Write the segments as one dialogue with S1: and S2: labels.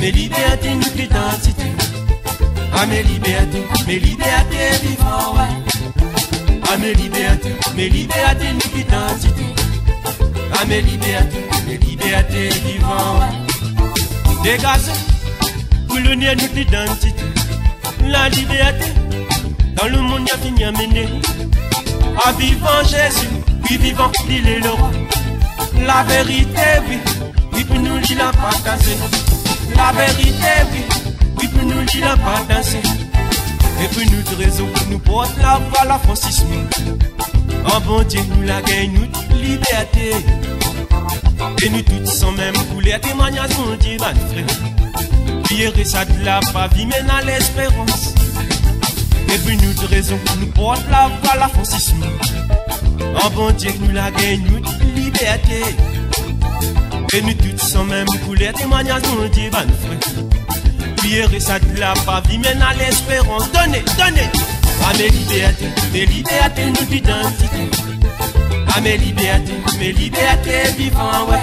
S1: mes libertés, notre identité. À mes libertés vivants, ouais. À mes libertés, notre identité. À mes libertés vivants, ouais. Dégagez, pour l'unir notre identité. La liberté, dans le monde, y'a fini à mener. En vivant Jésus, oui, vivant, il est le roi. La vérité, oui, oui, pour nous, il n'a pas dansé. La vérité, oui, oui, pour nous, il n'a pas dansé. Et puis nous, de raison, nous porte la voix, la francisme. En bon Dieu, nous la gagne, nous, liberté. Et nous tous sans même couleur, témoignage, mon Dieu, ma frère. Pierre et ça de la pas vie, mais dans l'espérance. Et puis nous, de raison, nous porte la voix, la francisme. En bon Dieu, nous la gagne, nous, liberté. Et nous tous sans même couleur, témoignage, mon Dieu, ma frère. Pierre et ça de la pas vie, mais dans l'espérance. Donnez, donnez. À mes libertés, notre identité. À mes libertés vivants, ouais.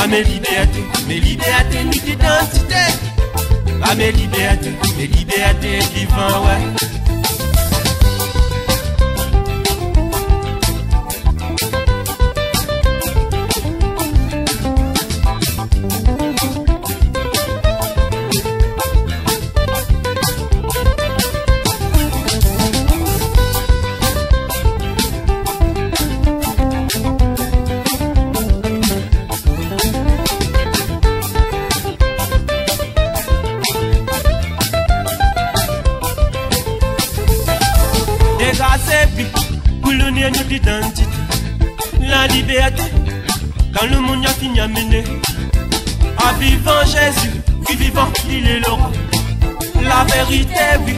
S1: À mes libertés, notre identité. À mes libertés vivants, ouais. Pour l'unir notre identité, la liberté, quand le monde a fini à mener. En vivant Jésus, oui vivant, il est le roi. La vérité, oui,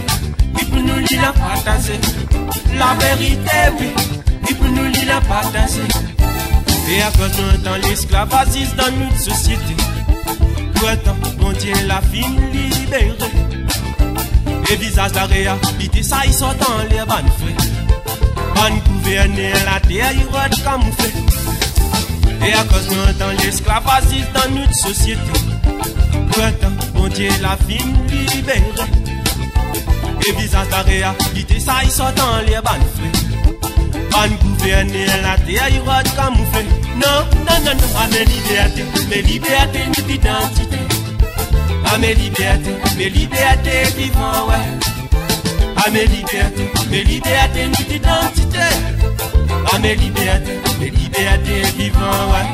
S1: oui pour nous il a partagé. La vérité, oui, oui pour nous il a partagé. Et à cause d'un temps l'esclavagisme dans notre société, pourtant mon Dieu l'a fini libéré. Et visage la réalité, ça ils sont dans les bonnes frères. Bonne gouverner la terre, il va être camouflé. Et à cause d'un temps l'esclavagisme dans notre société, pourtant bon Dieu l'a fini libéré. Et visage la réalité, ça ils sont dans les bonnes frères. Bonne gouverner la terre, il va être camouflé. Non, non, non, non, à mes libertés, notre identité. À mes libertés vivants, ouais. À mes libertés, notre identité. À mes libertés vivants, ouais.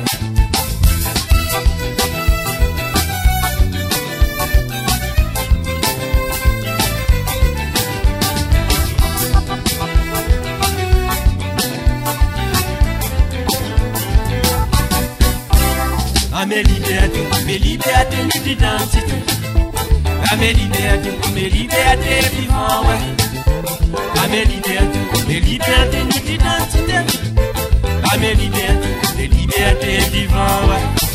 S1: À mes libertés, notre identité. À mes libertés vivants, ouais. À mes libertés, notre identité. À mes libertés vivants, ouais.